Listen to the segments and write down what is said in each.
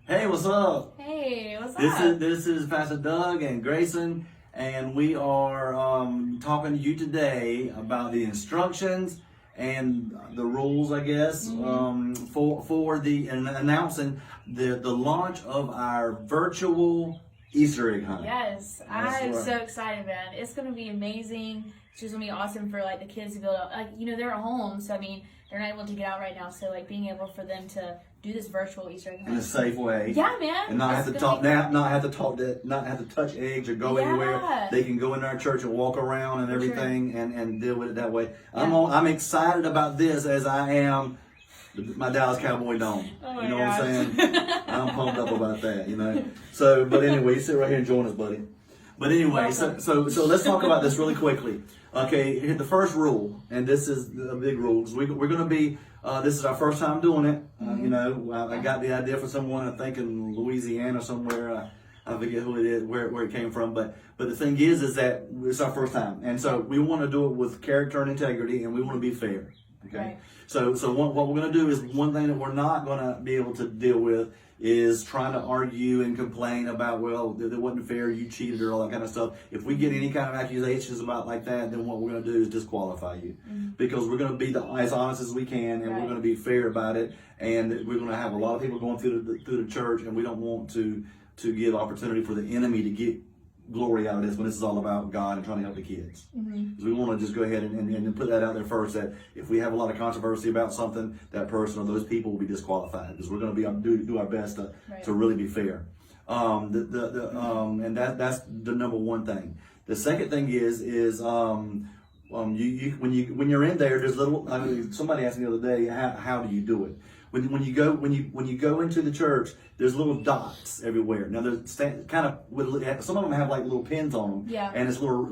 Hey, what's up? Hey, what's This up? is this is Pastor Doug and Grayson, and we are talking to you today about the instructions and the rules, I guess, for the and announcing the launch of our virtual Easter egg hunt. Yes, That's I'm right. so excited, man. It's gonna be amazing. It's just gonna be awesome for like the kids to be able to, they're at home, so I mean, they're not able to get out right now. So like being able for them to do this virtual Easter egg In a hunt. safe way. Yeah, man. And not have It's to gonna talk be now, not have to touch eggs or go Yeah. anywhere. They can go in our church and walk around and For sure. everything and deal with it that way. Yeah. I'm excited about this as I am my Dallas Cowboy Dome. Oh my You know what I'm gosh. saying? I'm pumped up about that, you know. So, but anyway, you sit right here and join us, buddy. But anyway, so let's talk about this really quickly. Okay, here's the first rule, and this is a big rule. 'Cause we're going to be. This is our first time doing it. You know, I got the idea from someone I think in Louisiana somewhere. I forget who it is, where it came from. But the thing is that it's our first time, and so we want to do it with character and integrity, and we want to be fair. Okay. Right. So what we're going to do is one thing that we're not going to be able to deal with is trying to argue and complain about, well, that wasn't fair, you cheated, or all that kind of stuff. If we get any kind of accusations about like that, then what we're going to do is disqualify you, because we're going to be as honest as we can, and we're Right. going to be fair about it, and we're going to have a lot of people going through the church, and we don't want to give opportunity for the enemy to get glory out of this when this is all about God and trying to help the kids. So we want to just go ahead and put that out there first, that if we have a lot of controversy about something, that person or those people will be disqualified, because we're going to do our best Right. to really be fair. And that's the number one thing. The second thing is when you're in there, there's little. I mean, somebody asked me the other day, how do you do it? When you go into the church, there's little dots everywhere. Now there's kind of some of them have like little pins on them, Yeah. and it's little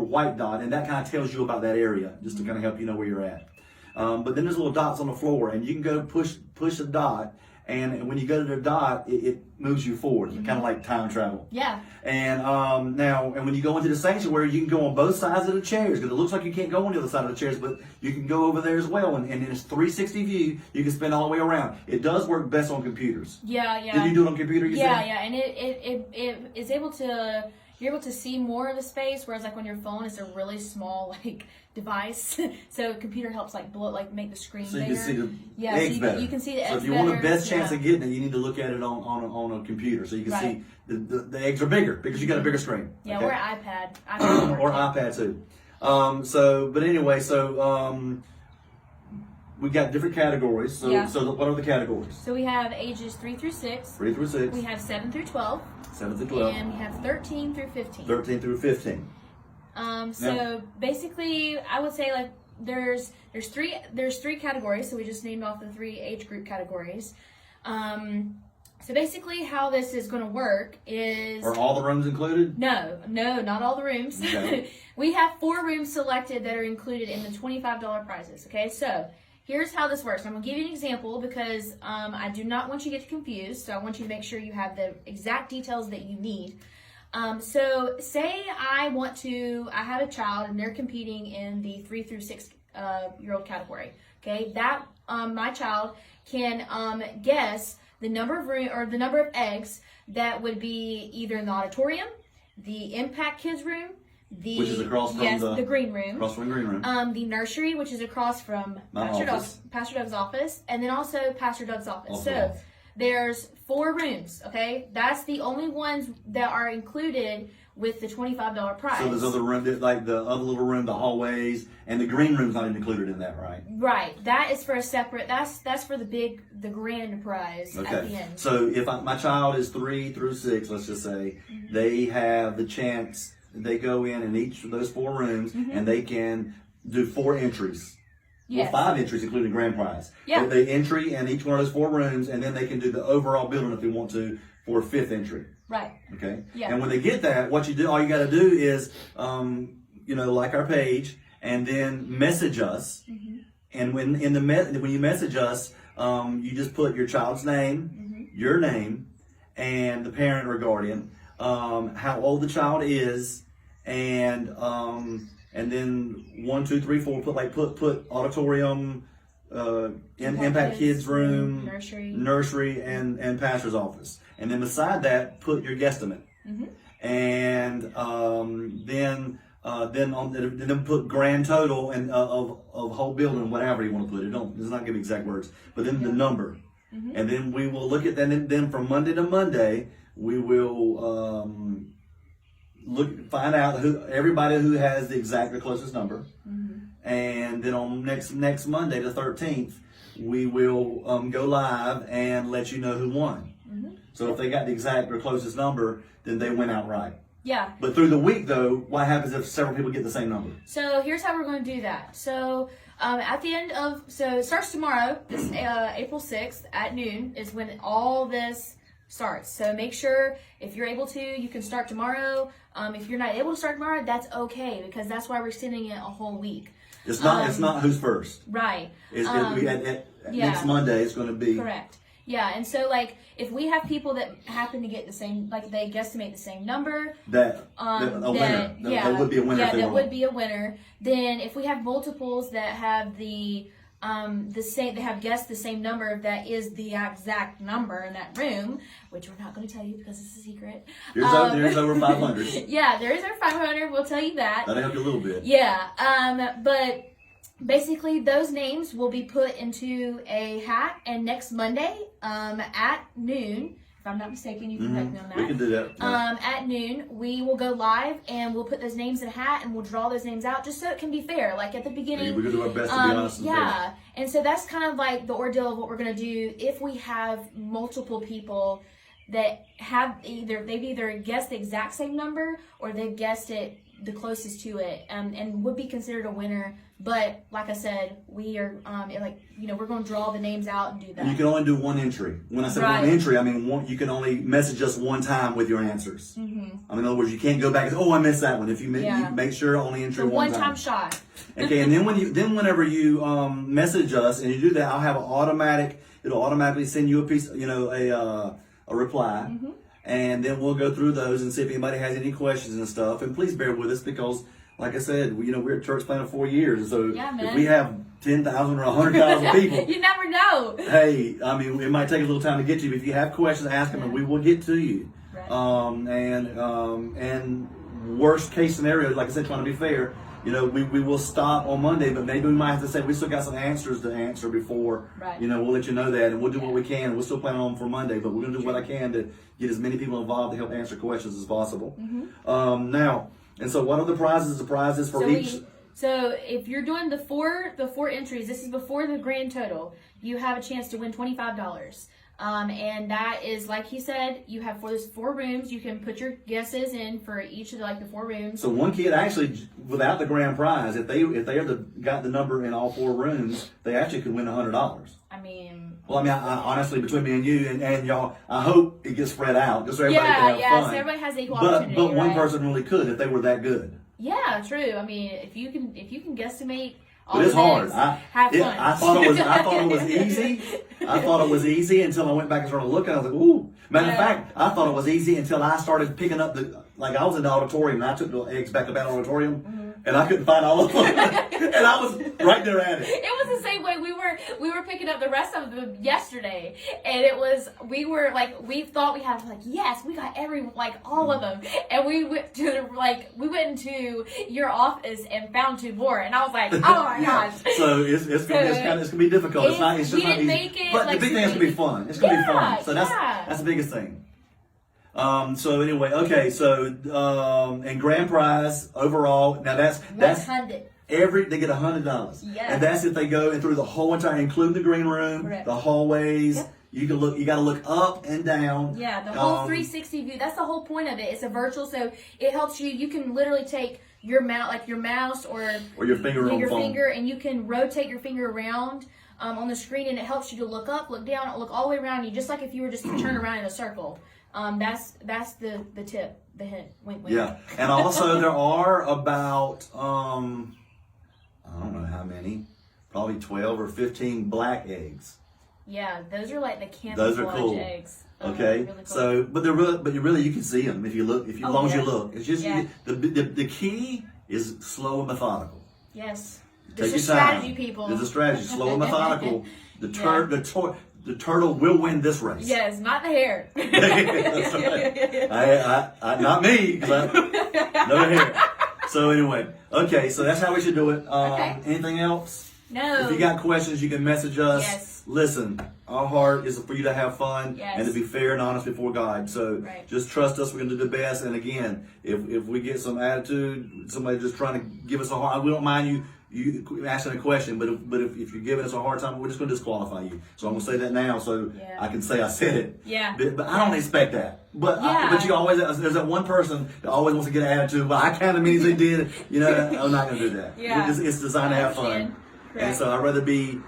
white dot, and that kind of tells you about that area, just to kind of help you know where you're at. But then there's little dots on the floor, and you can go push a dot, and when you go to the dot, it moves you forward. It's kind of like time travel. Yeah. And when you go into the sanctuary, you can go on both sides of the chairs, because it looks like you can't go on the other side of the chairs, but you can go over there as well. And it's 360 view. You can spin all the way around. It does work best on computers. Yeah. Did you do it on computer? Yeah, and it is able to. You're able to see more of the space, whereas like on your phone, it's a really small like device. So computer helps like make the screen So you bigger. can see the Yeah, eggs so better. you can see the eggs So if you want the better. best chance Yeah. of getting it, you need to look at it on a computer, so you can Right. see the eggs are bigger because you got a bigger screen. Yeah, Okay? or iPad. Or iPad too. But anyway, we got different categories. So Yeah. what are the categories? So we have ages 3 through 6. 3 through 6, We have 7 through 12. 7 through 12, And we have 13 through 15. 13 through 15. So basically, I would say like there's three categories. So we just named off the 3 age group categories. So basically, how this is going to work is Are all the rooms included? no, not all the rooms. Okay. We have 4 rooms selected that are included in the $25 prizes. Okay, so here's how this works. I'm going to give you an example because I do not want you to get confused. So I want you to make sure you have the exact details that you need. So say I have a child and they're competing in the 3 through 6 year old category. Okay, that my child can guess the number of eggs that would be either in the auditorium, the Impact Kids room, Which is across from the green room, Across from the green room. the nursery, which is across from My office. Pastor Doug's office, and then also Pastor Doug's office. Also So office. there's 4 rooms. Okay, that's the only ones that are included with the $25 prize. So there's other rooms, like the other little room, the hallways, and the green room's not even included in that, right? Right. That is for a separate. That's for the grand prize at the Okay. end. So if my child is 3 through 6, let's just say, they have the chance. They go in each of those 4 rooms, and they can do 4 entries. Yes. Well, 5 entries, including grand prize. Yeah. They entry in each one of those 4 rooms, and then they can do the overall building if they want to for a 5th entry. Right. Okay. Yeah. And when they get that, all you got to do is, like our page, and then message us. And when you message us, you just put your child's name, your name, and the parent or guardian, how old the child is, and then 1, 2, 3, 4. Put auditorium, Impact Kids room, nursery, and pastor's office. And then beside that, put your guesstimate. And then put grand total and of whole building, whatever you want to put it. Does not give exact words, but then the number. And then we will look at that. And then from Monday to Monday, we will find out everybody who has the closest number. And then on next Monday, the 13th, we will go live and let you know who won. So if they got the exact or closest number, then they went outright. Yeah. But through the week, though, what happens if several people get the same number? So here's how we're going to do that. So at the end of, so it starts tomorrow, this April 6th at noon is when all this starts. So make sure if you're able to, you can start tomorrow. If you're not able to start tomorrow, that's okay, because that's why we're extending it a whole week. It's not who's first. Right. Next Monday, it's going to be. Correct. Yeah, and so like if we have people that happen to get the same, like they guesstimate the same number, winner. That would be a winner. Yeah, that would be a winner. Then if we have multiples that have the same, they have guessed the same number that is the exact number in that room, which we're not going to tell you because it's a secret. There's over 500. Yeah, there is over 500. We'll tell you that. That'll help you a little bit. Yeah, but. Basically, those names will be put into a hat, and next Monday at noon, if I'm not mistaken, you can correct me on that. We can do that. Yeah. At noon, we will go live, and we'll put those names in a hat, and we'll draw those names out, just so it can be fair. Like at the beginning, we're gonna do our best to be honest. Yeah, and so that's kind of like the ordeal of what we're gonna do if we have multiple people that have they've either guessed the exact same number or they've guessed it the closest to it, and would be considered a winner. But like I said, we are we're going to draw the names out and do that. And you can only do one entry. When I say one entry, I mean you can only message us one time with your answers. I mean, in other words, you can't go back and say, "Oh, I missed that one." If you make sure only entry one time. One-time shot. Okay, and then whenever you message us and you do that, I'll have it'll automatically send you a piece, a reply. And then we'll go through those and see if anybody has any questions and stuff. And please bear with us because, like I said, we're a church plan of 4 years. So if we have 10,000 or 100,000 people, you never know. Hey, I mean, it might take a little time to get to you. But if you have questions, ask them, and we will get to you. Right. And worst case scenario, like I said, trying to be fair, we will stop on Monday, but maybe we might have to say we still got some answers to answer before. Right. We'll let you know that, and we'll do what we can. We're still planning on for Monday, but we're going to do what I can to get as many people involved to help answer questions as possible. Now, and so what are the prizes? The prizes for each. So if you're doing the four entries, this is before the grand total, you have a chance to win $25. And that is, like he said, you have for those 4 rooms, you can put your guesses in for each of the 4 rooms. So one kid actually, without the grand prize, if they got the number in all 4 rooms, they actually could win $100. I mean, I honestly, between me and you and y'all, I hope it gets spread out just so everybody can have fun. So everybody has equal opportunity. But one person really could if they were that good. Yeah, true. I mean, if you can guesstimate. But it's hard. Have fun. I thought it was easy. I thought it was easy until I went back and started looking. I was like, ooh. Matter of fact, I thought it was easy until I started picking up I was in the auditorium and I took the eggs back up out of the auditorium and I couldn't find all of them. And I was right there at it. It was the same way. We were picking up the rest of them yesterday, and we thought we had yes, we got all of them, and we went to into your office and found 2 more, and I was like, oh my gosh. So it's gonna be difficult. It's just not easy. Make it, but the big thing is gonna be fun. It's gonna be fun. So that's the biggest thing. So anyway, okay. So and grand prize overall. Now that's 100. They get $100. Yeah. And that's if they go in through the whole entire, including the green room, correct, the hallways. Yep. You got to look up and down. Yeah, the whole 360 view. That's the whole point of it. It's a virtual, so it helps you. You can literally take your mouse or your finger on your phone. And you can rotate your finger around on the screen, and it helps you to look up, look down, look all the way around you, just like if you were just to turn around in a circle. That's the tip, the hint. Wink, wink. Yeah, and also there are about I don't know how many, probably 12 or 15 black eggs. Yeah, those are like the camouflage those are cool. eggs. Okay, really cool. So you can see them if you look. As long as you look, it's just the key is slow and methodical. Yes. There's Take a your time. strategy, people. There's a strategy. Slow and methodical. The turtle will win this race. Yes, not the hare. That's right. I not me, because no hair. So anyway, okay, so that's how we should do it. Okay. Anything else? No. If you got questions, you can message us. Yes. Listen, our heart is for you to have fun Yes. and to be fair and honest before God. So Right. just trust us. We're going to do the best. And again, if we get some attitude, somebody just trying to give us a hard, we don't mind you asking a question, but if you're giving us a hard time, we're just going to disqualify you. So I'm going to say that now, so Yeah. I can say I said it. Yeah. But I don't expect that. But Yeah. but you always, there's that one person that always wants to get an attitude. Well, I kind of means they did. You know, I'm not going to do that. Yeah. It's designed to I have fun. understand. And Correct. so I'd rather be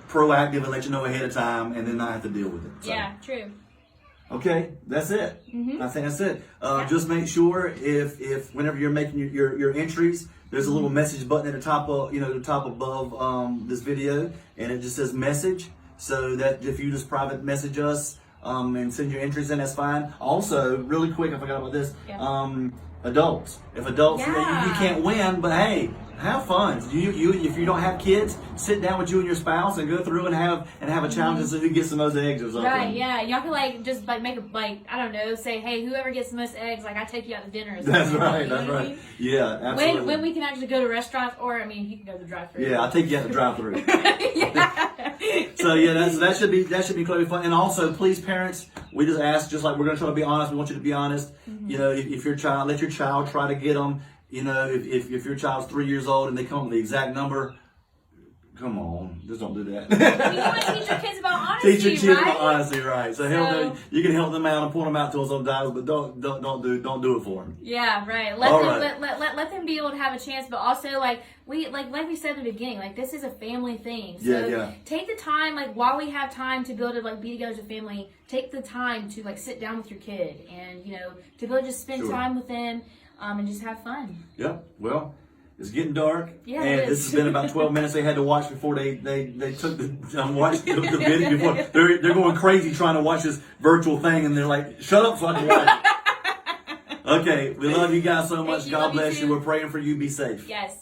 proactive and let you know ahead of time, and then not have to deal with it. So. Yeah, true. Okay, that's it. Mhm. I think that's it. Yeah. Just make sure if whenever you're making your entries, there's a little message button at the top of the top above this video, and it just says message. So that if you just private message us and send your entries in, that's fine. Also, really quick, I forgot about this. Yeah. Adults. If adults, you Yeah. can't win, but hey, have fun. You if you don't have kids, sit down with you and your spouse and go through and have a challenge and see who gets the most eggs or something. Right, yeah. Y'all can just make a I don't know, say, hey, whoever gets the most eggs, I take you out to dinner or something. That's right. You know That's what I right. mean? Yeah, absolutely. When we can actually go to restaurants, or you can go to the drive-thru. Yeah, I'll take you out the drive-thru. Yeah. So yeah, that should be incredibly fun. And also, please, parents, we just ask, just like we're going to try to be honest. We want you to be honest. Mm-hmm. You know, if your child, let your child try to get them. You know, if your child's 3 years old and they come up with the exact number, come on, just don't do that. You want to teach your kids about honesty, Teach your kids right? about honesty, right? So help So- them. You can help them out and point them out to them sometimes, but don't do it for them. Yeah, right. All Let them be able to have a chance, but also like we said in the beginning, like this is a family thing. So Yeah. take the time, like while we have time to be able to be together as a family, take the time to sit down with your kid and to be able to just spend Sure. time with them and just have fun. Yep. Well, it's getting dark, Yeah, and it this is. has been about 12 minutes they had to watch before they took watched the video before. They're going crazy trying to watch this virtual thing, and they're like, "Shut up, so I can watch it." Okay, we love you guys so much. Thank you. God Love you bless you. too. We're praying for you. Be safe. Yes.